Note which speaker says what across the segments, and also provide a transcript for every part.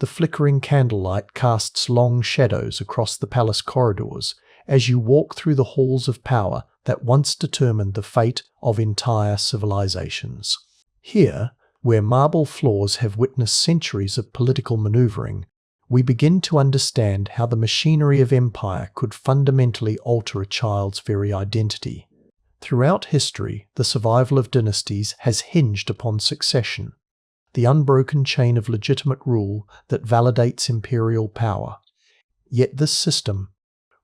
Speaker 1: The flickering candlelight casts long shadows across the palace corridors as you walk through the halls of power that once determined the fate of entire civilizations. Here, where marble floors have witnessed centuries of political maneuvering, we begin to understand how the machinery of empire could fundamentally alter a child's very identity. Throughout history, the survival of dynasties has hinged upon succession, the unbroken chain of legitimate rule that validates imperial power. Yet this system,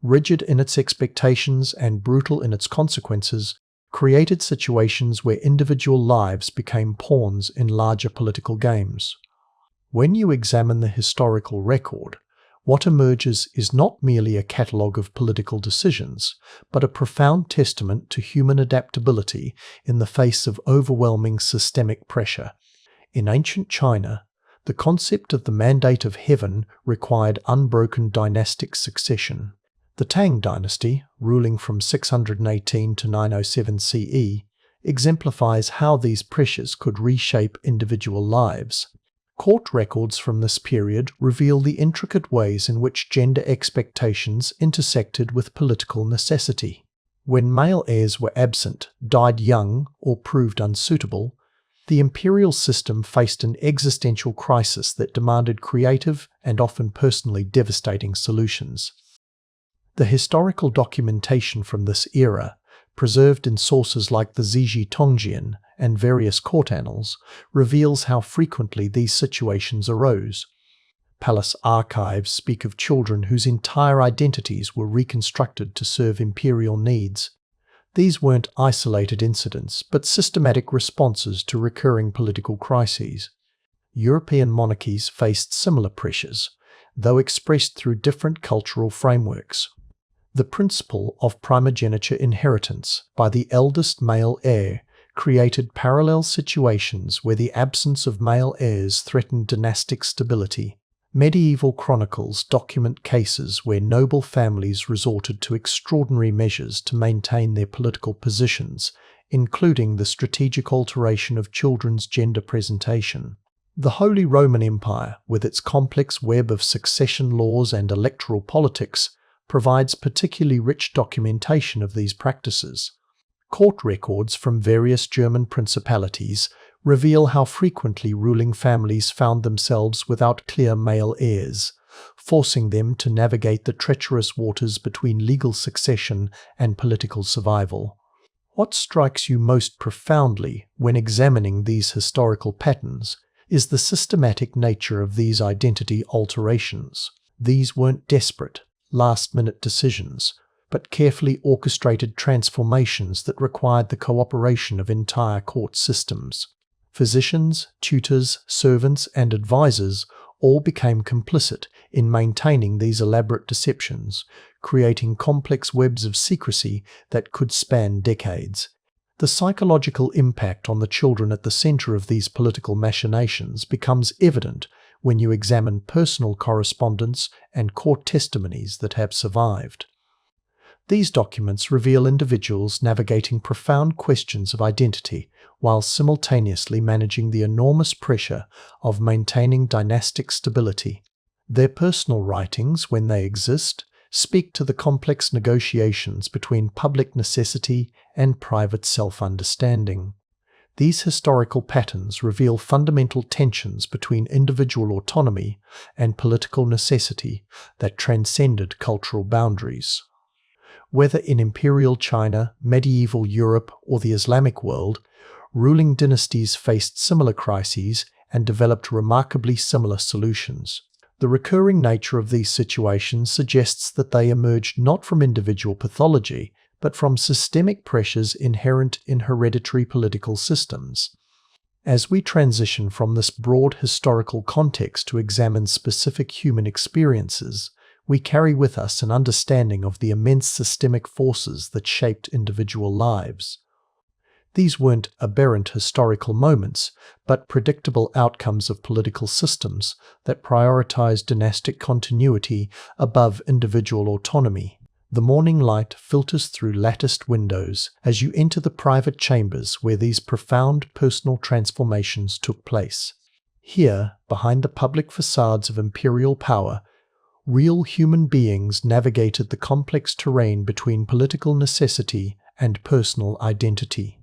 Speaker 1: rigid in its expectations and brutal in its consequences, created situations where individual lives became pawns in larger political games. When you examine the historical record, what emerges is not merely a catalogue of political decisions, but a profound testament to human adaptability in the face of overwhelming systemic pressure. In ancient China, the concept of the mandate of heaven required unbroken dynastic succession. The Tang dynasty, ruling from 618 to 907 CE, exemplifies how these pressures could reshape individual lives. Court records from this period reveal the intricate ways in which gender expectations intersected with political necessity. When male heirs were absent, died young, or proved unsuitable, the imperial system faced an existential crisis that demanded creative and often personally devastating solutions. The historical documentation from this era, preserved in sources like the Zhiji Tongjian and various court annals, reveals how frequently these situations arose. Palace archives speak of children whose entire identities were reconstructed to serve imperial needs. These weren't isolated incidents, but systematic responses to recurring political crises. European monarchies faced similar pressures, though expressed through different cultural frameworks. The principle of primogeniture inheritance by the eldest male heir created parallel situations where the absence of male heirs threatened dynastic stability. Medieval chronicles document cases where noble families resorted to extraordinary measures to maintain their political positions, including the strategic alteration of children's gender presentation. The Holy Roman Empire, with its complex web of succession laws and electoral politics, provides particularly rich documentation of these practices. Court records from various German principalities reveal how frequently ruling families found themselves without clear male heirs, forcing them to navigate the treacherous waters between legal succession and political survival. What strikes you most profoundly when examining these historical patterns is the systematic nature of these identity alterations. These weren't desperate, last-minute decisions, but carefully orchestrated transformations that required the cooperation of entire court systems. Physicians, tutors, servants, and advisors all became complicit in maintaining these elaborate deceptions, creating complex webs of secrecy that could span decades. The psychological impact on the children at the center of these political machinations becomes evident when you examine personal correspondence and court testimonies that have survived. These documents reveal individuals navigating profound questions of identity while simultaneously managing the enormous pressure of maintaining dynastic stability. Their personal writings, when they exist, speak to the complex negotiations between public necessity and private self-understanding. These historical patterns reveal fundamental tensions between individual autonomy and political necessity that transcended cultural boundaries. Whether in imperial China, medieval Europe, or the Islamic world, ruling dynasties faced similar crises and developed remarkably similar solutions. The recurring nature of these situations suggests that they emerged not from individual pathology, but from systemic pressures inherent in hereditary political systems. As we transition from this broad historical context to examine specific human experiences, we carry with us an understanding of the immense systemic forces that shaped individual lives. These weren't aberrant historical moments, but predictable outcomes of political systems that prioritized dynastic continuity above individual autonomy. The morning light filters through latticed windows as you enter the private chambers where these profound personal transformations took place. Here, behind the public facades of imperial power, real human beings navigated the complex terrain between political necessity and personal identity.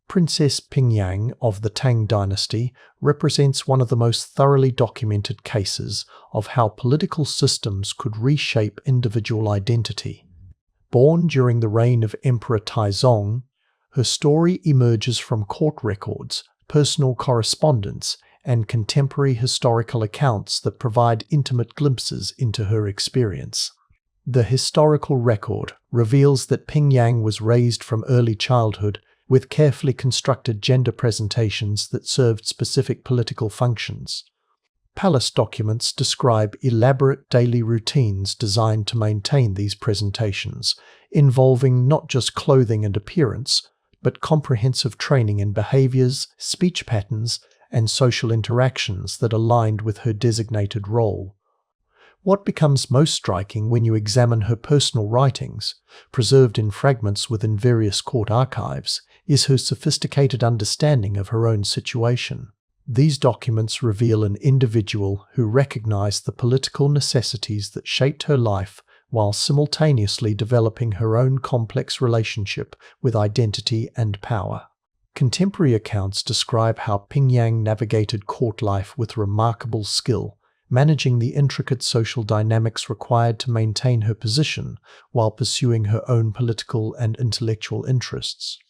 Speaker 1: Princess Pingyang of the Tang dynasty represents one of the most thoroughly documented cases of how political systems could reshape individual identity. Born during the reign of Emperor Taizong, her story emerges from court records, personal correspondence, and contemporary historical accounts that provide intimate glimpses into her experience. The historical record reveals that Pingyang was raised from early childhood with carefully constructed gender presentations that served specific political functions. Palace documents describe elaborate daily routines designed to maintain these presentations, involving not just clothing and appearance, but comprehensive training in behaviors, speech patterns, and social interactions that aligned with her designated role. What becomes most striking when you examine her personal writings, preserved in fragments within various court archives, is her sophisticated understanding of her own situation. These documents reveal an individual who recognized the political necessities that shaped her life while simultaneously developing her own complex relationship with identity and power. Contemporary accounts describe how Pingyang navigated court life with remarkable skill, managing the intricate social dynamics required to maintain her position while pursuing her own political and intellectual interests.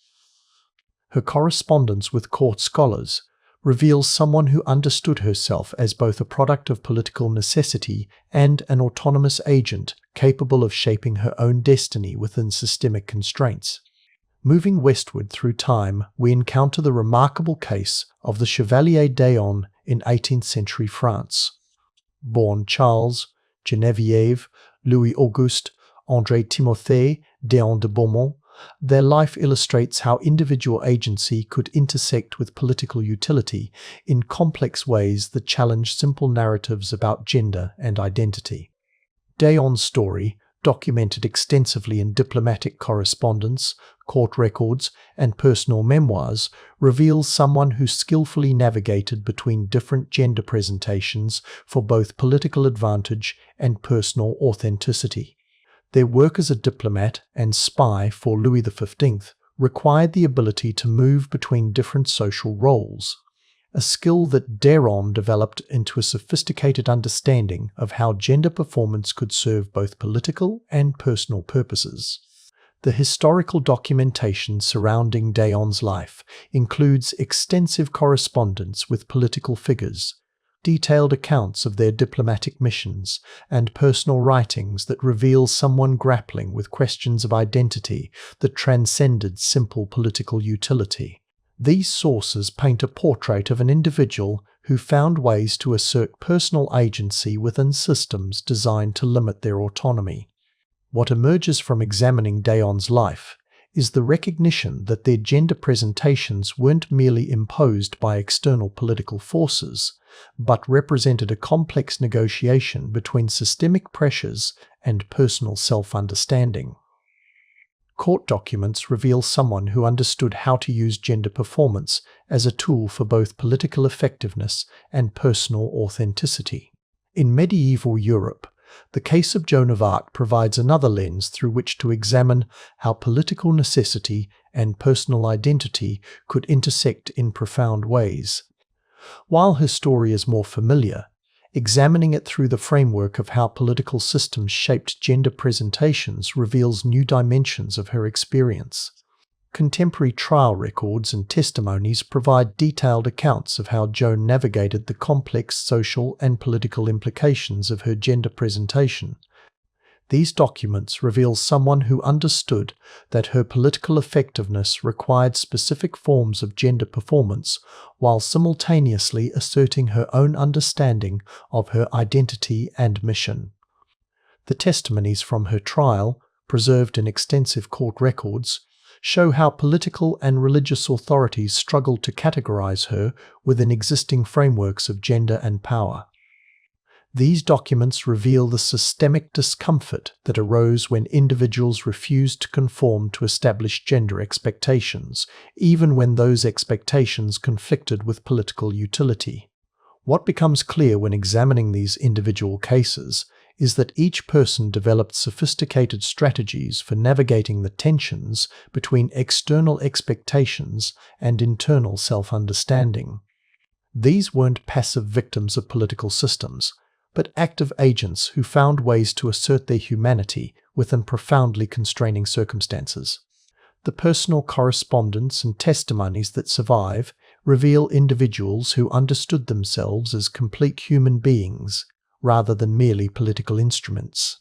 Speaker 1: Her correspondence with court scholars reveals someone who understood herself as both a product of political necessity and an autonomous agent capable of shaping her own destiny within systemic constraints. Moving westward through time, we encounter the remarkable case of the Chevalier d'Eon in 18th century France. Born Charles, Geneviève, Louis-Auguste, André-Timothée d'Eon de Beaumont, their life illustrates how individual agency could intersect with political utility in complex ways that challenge simple narratives about gender and identity. d'Eon's story, documented extensively in diplomatic correspondence, court records, and personal memoirs, reveals someone who skillfully navigated between different gender presentations for both political advantage and personal authenticity. Their work as a diplomat and spy for Louis XV required the ability to move between different social roles, a skill that d'Eon developed into a sophisticated understanding of how gender performance could serve both political and personal purposes. The historical documentation surrounding d'Eon's life includes extensive correspondence with political figures, detailed accounts of their diplomatic missions, and personal writings that reveal someone grappling with questions of identity that transcended simple political utility. These sources paint a portrait of an individual who found ways to assert personal agency within systems designed to limit their autonomy. What emerges from examining d'Eon's life is the recognition that their gender presentations weren't merely imposed by external political forces, but represented a complex negotiation between systemic pressures and personal self-understanding. Court documents reveal someone who understood how to use gender performance as a tool for both political effectiveness and personal authenticity. In medieval Europe, the case of Joan of Arc provides another lens through which to examine how political necessity and personal identity could intersect in profound ways. While her story is more familiar, examining it through the framework of how political systems shaped gender presentations reveals new dimensions of her experience. Contemporary trial records and testimonies provide detailed accounts of how Joan navigated the complex social and political implications of her gender presentation. These documents reveal someone who understood that her political effectiveness required specific forms of gender performance while simultaneously asserting her own understanding of her identity and mission. The testimonies from her trial, preserved in extensive court records, show how political and religious authorities struggled to categorize her within existing frameworks of gender and power. These documents reveal the systemic discomfort that arose when individuals refused to conform to established gender expectations, even when those expectations conflicted with political utility. What becomes clear when examining these individual cases is that each person developed sophisticated strategies for navigating the tensions between external expectations and internal self-understanding. These weren't passive victims of political systems, but active agents who found ways to assert their humanity within profoundly constraining circumstances. The personal correspondence and testimonies that survive reveal individuals who understood themselves as complete human beings rather than merely political instruments.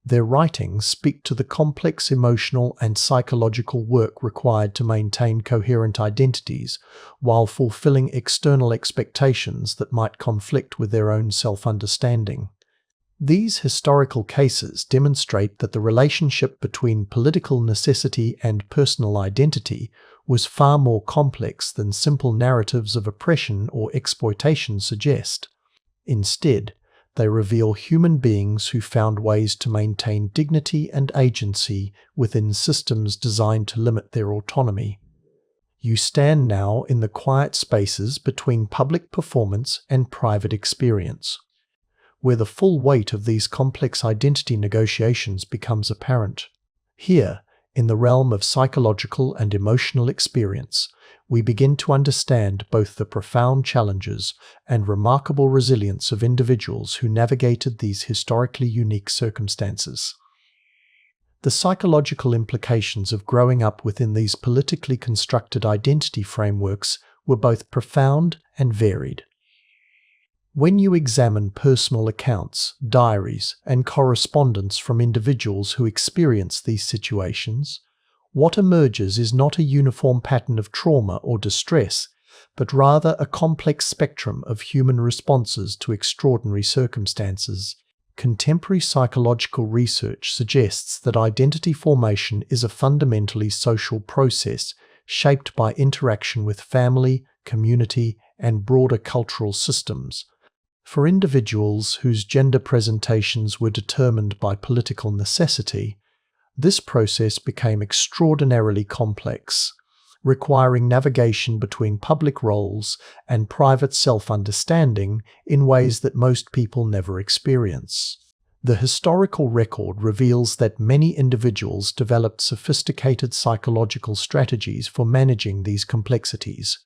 Speaker 1: Their writings speak to the complex emotional and psychological work required to maintain coherent identities while fulfilling external expectations that might conflict with their own self-understanding. These historical cases demonstrate that the relationship between political necessity and personal identity was far more complex than simple narratives of oppression or exploitation suggest. Instead, they reveal human beings who found ways to maintain dignity and agency within systems designed to limit their autonomy. You stand now in the quiet spaces between public performance and private experience, where the full weight of these complex identity negotiations becomes apparent. Here, in the realm of psychological and emotional experience, we begin to understand both the profound challenges and remarkable resilience of individuals who navigated these historically unique circumstances. The psychological implications of growing up within these politically constructed identity frameworks were both profound and varied. When you examine personal accounts, diaries, and correspondence from individuals who experience these situations, what emerges is not a uniform pattern of trauma or distress, but rather a complex spectrum of human responses to extraordinary circumstances. Contemporary psychological research suggests that identity formation is a fundamentally social process shaped by interaction with family, community, and broader cultural systems. For individuals whose gender presentations were determined by political necessity, this process became extraordinarily complex, requiring navigation between public roles and private self-understanding in ways that most people never experience. The historical record reveals that many individuals developed sophisticated psychological strategies for managing these complexities.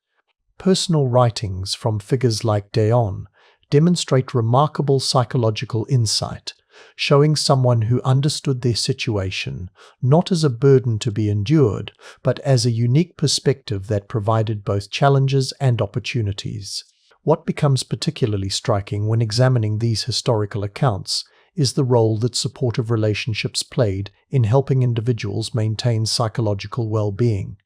Speaker 1: Personal writings from figures like Deon demonstrate remarkable psychological insight, showing someone who understood their situation not as a burden to be endured, but as a unique perspective that provided both challenges and opportunities. What becomes particularly striking when examining these historical accounts is the role that supportive relationships played in helping individuals maintain psychological well-being.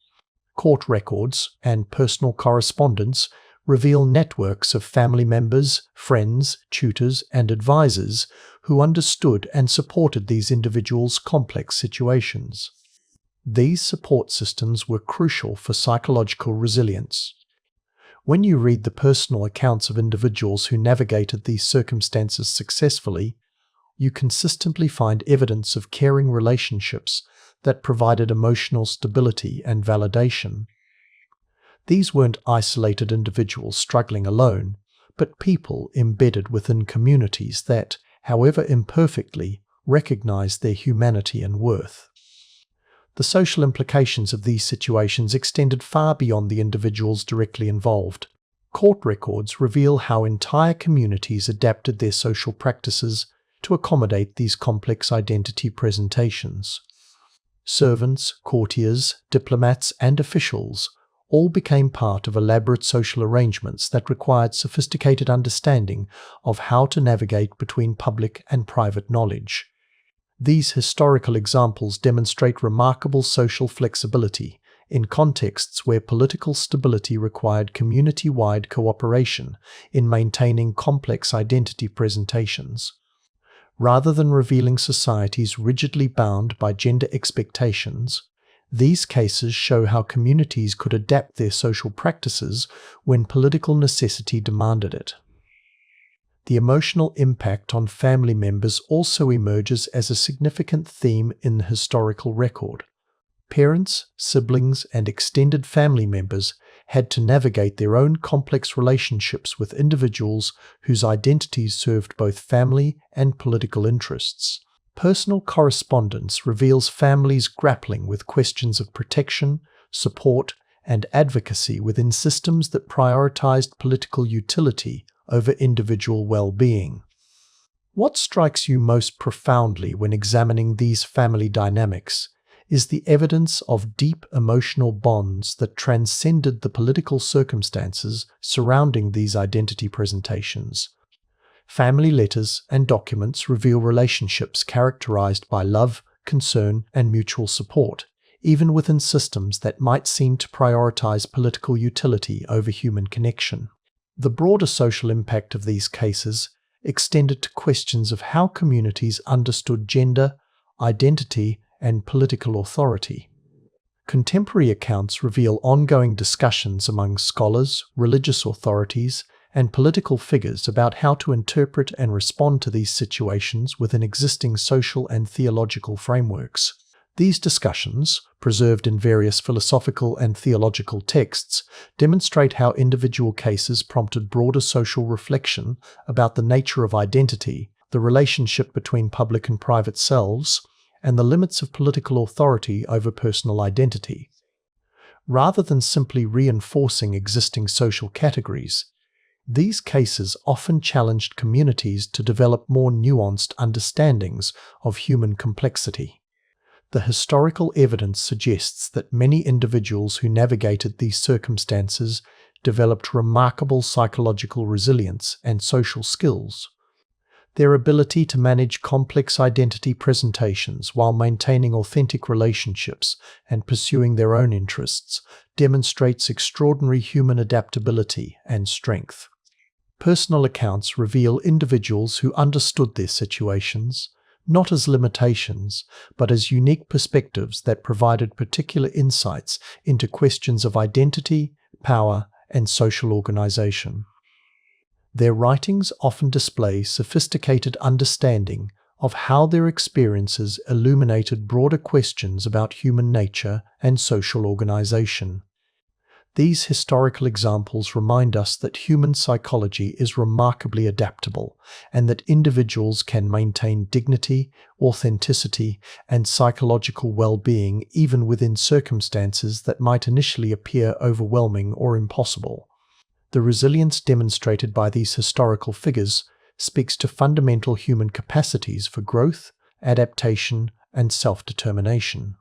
Speaker 1: Court records and personal correspondence reveal networks of family members, friends, tutors, and advisors who understood and supported these individuals' complex situations. These support systems were crucial for psychological resilience. When you read the personal accounts of individuals who navigated these circumstances successfully, you consistently find evidence of caring relationships that provided emotional stability and validation. These weren't isolated individuals struggling alone, but people embedded within communities that, however imperfectly, recognized their humanity and worth. The social implications of these situations extended far beyond the individuals directly involved. Court records reveal how entire communities adapted their social practices to accommodate these complex identity presentations. Servants, courtiers, diplomats, and officials all became part of elaborate social arrangements that required sophisticated understanding of how to navigate between public and private knowledge. These historical examples demonstrate remarkable social flexibility in contexts where political stability required community-wide cooperation in maintaining complex identity presentations. Rather than revealing societies rigidly bound by gender expectations, these cases show how communities could adapt their social practices when political necessity demanded it. The emotional impact on family members also emerges as a significant theme in the historical record. Parents, siblings, and extended family members had to navigate their own complex relationships with individuals whose identities served both family and political interests. Personal correspondence reveals families grappling with questions of protection, support, and advocacy within systems that prioritized political utility over individual well-being. What strikes you most profoundly when examining these family dynamics is the evidence of deep emotional bonds that transcended the political circumstances surrounding these identity presentations. Family letters and documents reveal relationships characterized by love, concern, and mutual support, even within systems that might seem to prioritize political utility over human connection. The broader social impact of these cases extended to questions of how communities understood gender, identity, and political authority. Contemporary accounts reveal ongoing discussions among scholars, religious authorities, and political figures about how to interpret and respond to these situations within existing social and theological frameworks. These discussions, preserved in various philosophical and theological texts, demonstrate how individual cases prompted broader social reflection about the nature of identity, the relationship between public and private selves, and the limits of political authority over personal identity. Rather than simply reinforcing existing social categories, these cases often challenged communities to develop more nuanced understandings of human complexity. The historical evidence suggests that many individuals who navigated these circumstances developed remarkable psychological resilience and social skills. Their ability to manage complex identity presentations while maintaining authentic relationships and pursuing their own interests demonstrates extraordinary human adaptability and strength. Personal accounts reveal individuals who understood their situations, not as limitations, but as unique perspectives that provided particular insights into questions of identity, power, and social organization. Their writings often display sophisticated understanding of how their experiences illuminated broader questions about human nature and social organization. These historical examples remind us that human psychology is remarkably adaptable and that individuals can maintain dignity, authenticity, and psychological well-being even within circumstances that might initially appear overwhelming or impossible. The resilience demonstrated by these historical figures speaks to fundamental human capacities for growth, adaptation, and self-determination.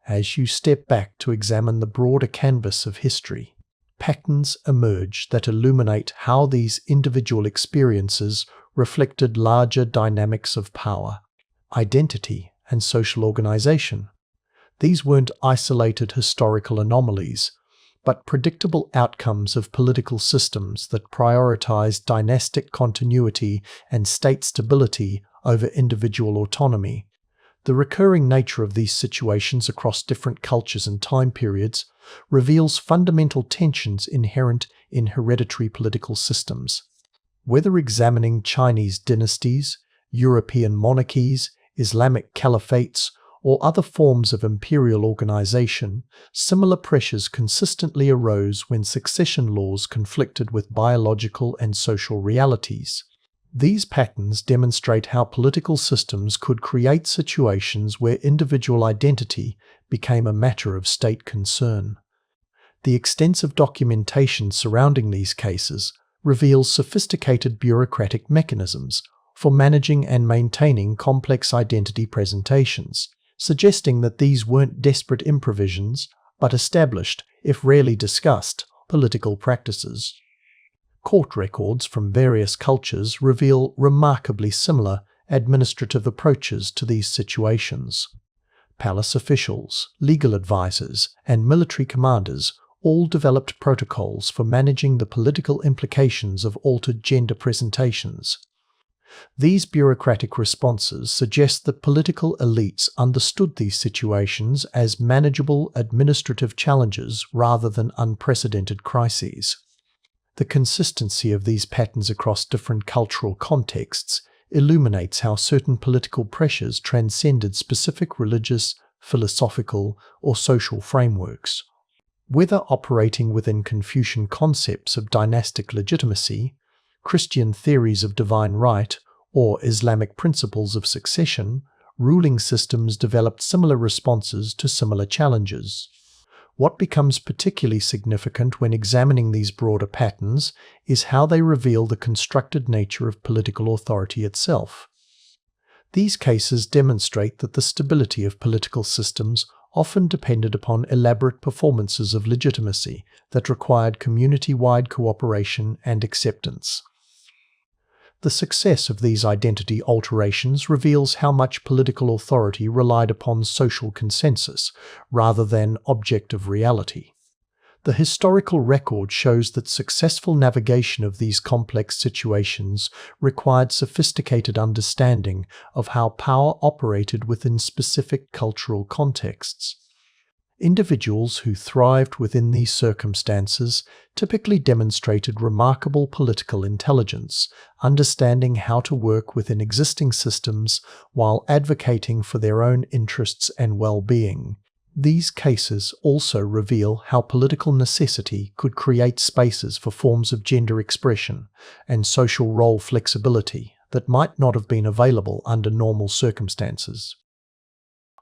Speaker 1: As you step back to examine the broader canvas of history, patterns emerge that illuminate how these individual experiences reflected larger dynamics of power, identity, and social organization. These weren't isolated historical anomalies, but predictable outcomes of political systems that prioritized dynastic continuity and state stability over individual autonomy. The recurring nature of these situations across different cultures and time periods reveals fundamental tensions inherent in hereditary political systems. Whether examining Chinese dynasties, European monarchies, Islamic caliphates, or other forms of imperial organization, similar pressures consistently arose when succession laws conflicted with biological and social realities. These patterns demonstrate how political systems could create situations where individual identity became a matter of state concern. The extensive documentation surrounding these cases reveals sophisticated bureaucratic mechanisms for managing and maintaining complex identity presentations, suggesting that these weren't desperate improvisations, but established, if rarely discussed, political practices. Court records from various cultures reveal remarkably similar administrative approaches to these situations. Palace officials, legal advisors, and military commanders all developed protocols for managing the political implications of altered gender presentations. These bureaucratic responses suggest that political elites understood these situations as manageable administrative challenges rather than unprecedented crises. The consistency of these patterns across different cultural contexts illuminates how certain political pressures transcended specific religious, philosophical, or social frameworks. Whether operating within Confucian concepts of dynastic legitimacy, Christian theories of divine right, or Islamic principles of succession, ruling systems developed similar responses to similar challenges. What becomes particularly significant when examining these broader patterns is how they reveal the constructed nature of political authority itself. These cases demonstrate that the stability of political systems often depended upon elaborate performances of legitimacy that required community-wide cooperation and acceptance. The success of these identity alterations reveals how much political authority relied upon social consensus rather than objective reality. The historical record shows that successful navigation of these complex situations required sophisticated understanding of how power operated within specific cultural contexts. Individuals who thrived within these circumstances typically demonstrated remarkable political intelligence, understanding how to work within existing systems while advocating for their own interests and well-being. These cases also reveal how political necessity could create spaces for forms of gender expression and social role flexibility that might not have been available under normal circumstances.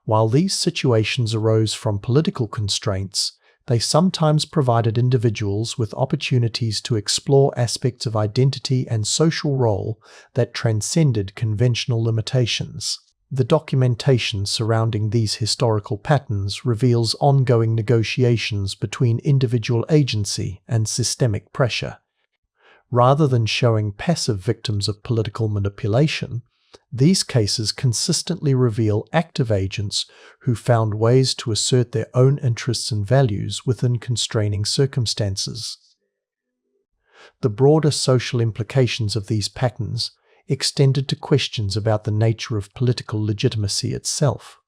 Speaker 1: While these situations arose from political constraints, they sometimes provided individuals with opportunities to explore aspects of identity and social role that transcended conventional limitations. The documentation surrounding these historical patterns reveals ongoing negotiations between individual agency and systemic pressure. Rather than showing passive victims of political manipulation, these cases consistently reveal active agents who found ways to assert their own interests and values within constraining circumstances. The broader social implications of these patterns extended to questions about the nature of political legitimacy itself.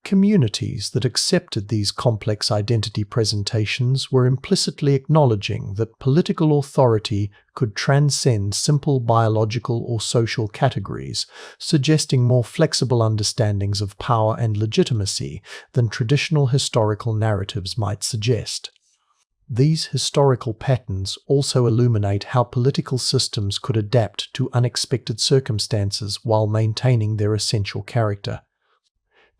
Speaker 1: Communities that accepted these complex identity presentations were implicitly acknowledging that political authority could transcend simple biological or social categories, suggesting more flexible understandings of power and legitimacy than traditional historical narratives might suggest. These historical patterns also illuminate how political systems could adapt to unexpected circumstances while maintaining their essential character.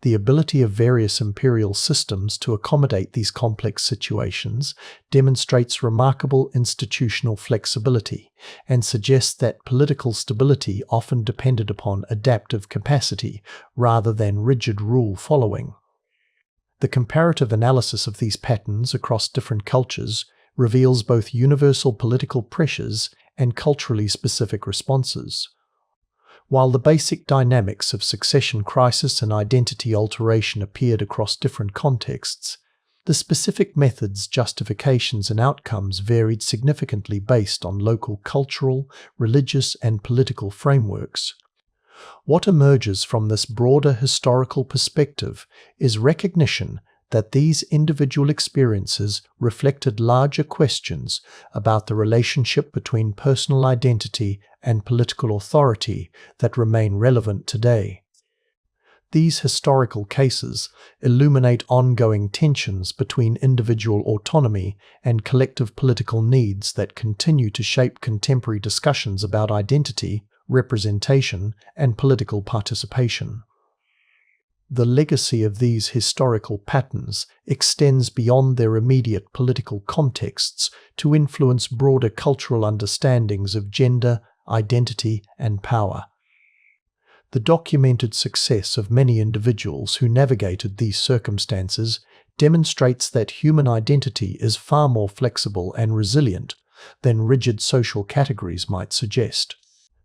Speaker 1: The ability of various imperial systems to accommodate these complex situations demonstrates remarkable institutional flexibility and suggests that political stability often depended upon adaptive capacity rather than rigid rule following. The comparative analysis of these patterns across different cultures reveals both universal political pressures and culturally specific responses. While the basic dynamics of succession crisis and identity alteration appeared across different contexts, the specific methods, justifications, and outcomes varied significantly based on local cultural, religious, and political frameworks. What emerges from this broader historical perspective is recognition that these individual experiences reflected larger questions about the relationship between personal identity and political authority that remain relevant today. These historical cases illuminate ongoing tensions between individual autonomy and collective political needs that continue to shape contemporary discussions about identity, representation, and political participation. The legacy of these historical patterns extends beyond their immediate political contexts to influence broader cultural understandings of gender, identity, and power. The documented success of many individuals who navigated these circumstances demonstrates that human identity is far more flexible and resilient than rigid social categories might suggest.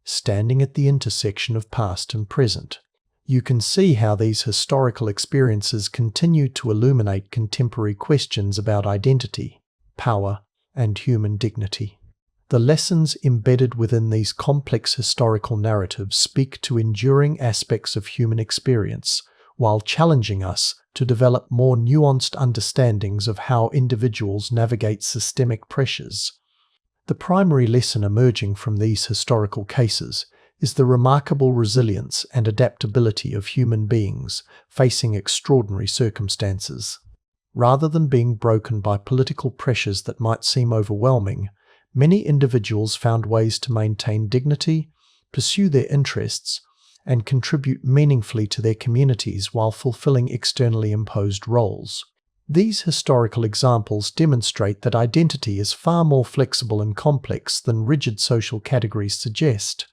Speaker 1: Standing at the intersection of past and present, you can see how these historical experiences continue to illuminate contemporary questions about identity, power, and human dignity. The lessons embedded within these complex historical narratives speak to enduring aspects of human experience, while challenging us to develop more nuanced understandings of how individuals navigate systemic pressures. The primary lesson emerging from these historical cases is the remarkable resilience and adaptability of human beings facing extraordinary circumstances. Rather than being broken by political pressures that might seem overwhelming, many individuals found ways to maintain dignity, pursue their interests, and contribute meaningfully to their communities while fulfilling externally imposed roles. These historical examples demonstrate that identity is far more flexible and complex than rigid social categories suggest.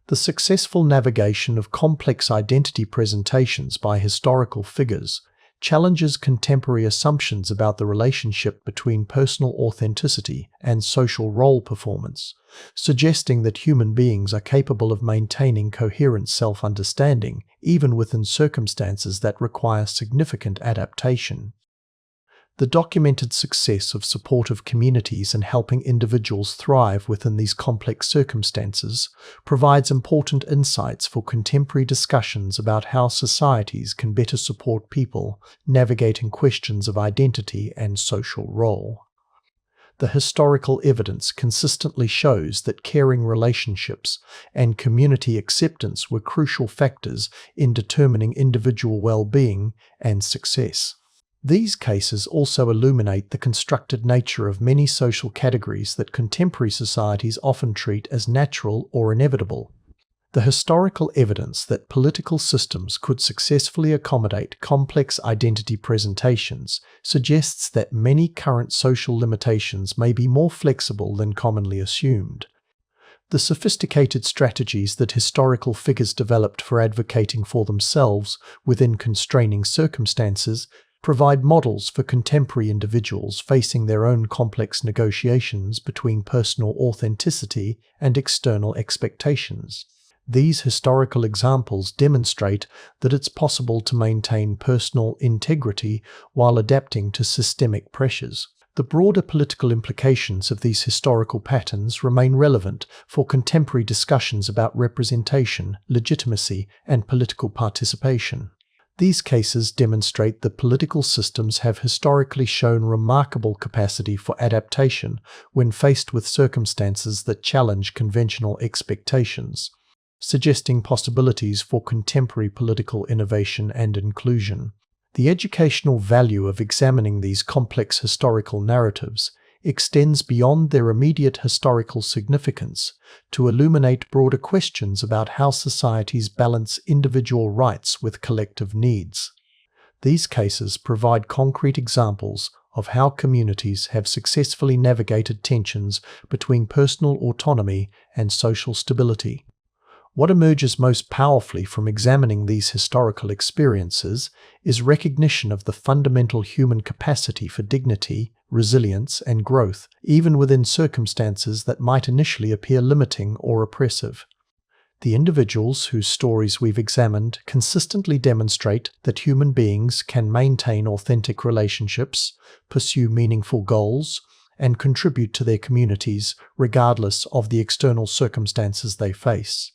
Speaker 1: The successful navigation of complex identity presentations by historical figures challenges contemporary assumptions about the relationship between personal authenticity and social role performance, suggesting that human beings are capable of maintaining coherent self-understanding even within circumstances that require significant adaptation. The documented success of supportive communities in helping individuals thrive within these complex circumstances provides important insights for contemporary discussions about how societies can better support people navigating questions of identity and social role. The historical evidence consistently shows that caring relationships and community acceptance were crucial factors in determining individual well-being and success. These cases also illuminate the constructed nature of many social categories that contemporary societies often treat as natural or inevitable. The historical evidence that political systems could successfully accommodate complex identity presentations suggests that many current social limitations may be more flexible than commonly assumed. The sophisticated strategies that historical figures developed for advocating for themselves within constraining circumstances provide models for contemporary individuals facing their own complex negotiations between personal authenticity and external expectations. These historical examples demonstrate that it's possible to maintain personal integrity while adapting to systemic pressures. The broader political implications of these historical patterns remain relevant for contemporary discussions about representation, legitimacy, and political participation. These cases demonstrate that political systems have historically shown remarkable capacity for adaptation when faced with circumstances that challenge conventional expectations, suggesting possibilities for contemporary political innovation and inclusion. The educational value of examining these complex historical narratives extends beyond their immediate historical significance to illuminate broader questions about how societies balance individual rights with collective needs. These cases provide concrete examples of how communities have successfully navigated tensions between personal autonomy and social stability. What emerges most powerfully from examining these historical experiences is recognition of the fundamental human capacity for dignity, resilience, and growth, even within circumstances that might initially appear limiting or oppressive. The individuals whose stories we've examined consistently demonstrate that human beings can maintain authentic relationships, pursue meaningful goals, and contribute to their communities regardless of the external circumstances they face.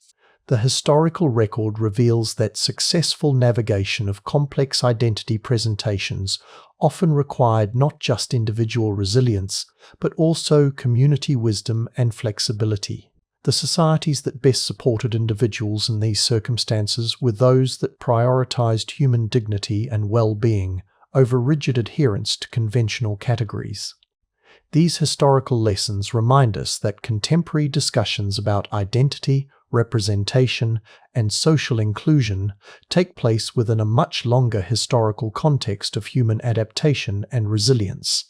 Speaker 1: The historical record reveals that successful navigation of complex identity presentations often required not just individual resilience, but also community wisdom and flexibility. The societies that best supported individuals in these circumstances were those that prioritized human dignity and well-being over rigid adherence to conventional categories. These historical lessons remind us that contemporary discussions about identity, representation, and social inclusion take place within a much longer historical context of human adaptation and resilience.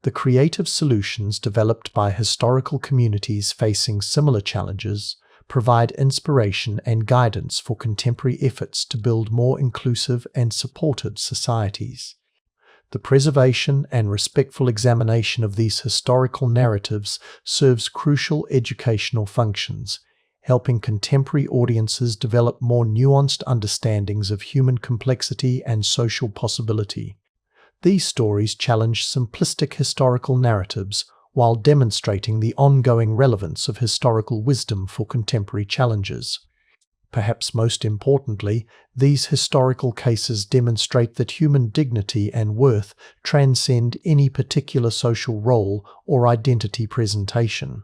Speaker 1: The creative solutions developed by historical communities facing similar challenges provide inspiration and guidance for contemporary efforts to build more inclusive and supported societies. The preservation and respectful examination of these historical narratives serves crucial educational functions, helping contemporary audiences develop more nuanced understandings of human complexity and social possibility. These stories challenge simplistic historical narratives while demonstrating the ongoing relevance of historical wisdom for contemporary challenges. Perhaps most importantly, these historical cases demonstrate that human dignity and worth transcend any particular social role or identity presentation.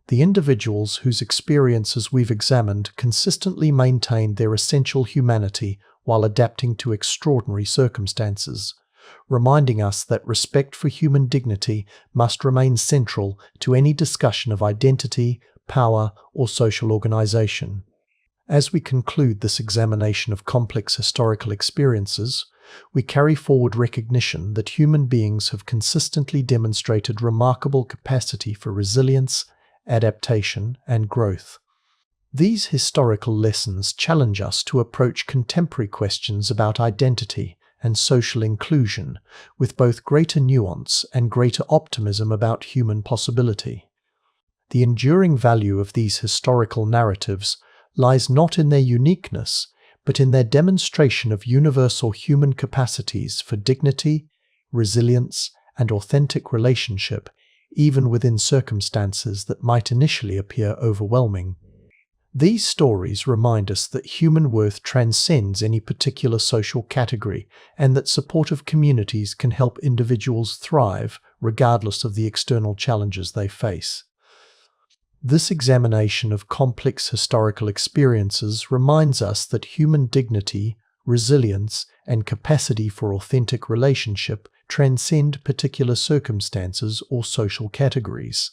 Speaker 1: The individuals whose experiences we've examined consistently maintain their essential humanity while adapting to extraordinary circumstances, reminding us that respect for human dignity must remain central to any discussion of identity, power, or social organization. As we conclude this examination of complex historical experiences, we carry forward recognition that human beings have consistently demonstrated remarkable capacity for resilience, adaptation, and growth. These historical lessons challenge us to approach contemporary questions about identity and social inclusion with both greater nuance and greater optimism about human possibility. The enduring value of these historical narratives lies not in their uniqueness, but in their demonstration of universal human capacities for dignity, resilience, and authentic relationship, even within circumstances that might initially appear overwhelming. These stories remind us that human worth transcends any particular social category, and that supportive communities can help individuals thrive regardless of the external challenges they face. This examination of complex historical experiences reminds us that human dignity, resilience, and capacity for authentic relationship transcend particular circumstances or social categories.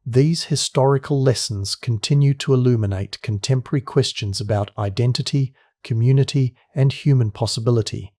Speaker 1: These historical lessons continue to illuminate contemporary questions about identity, community, and human possibility.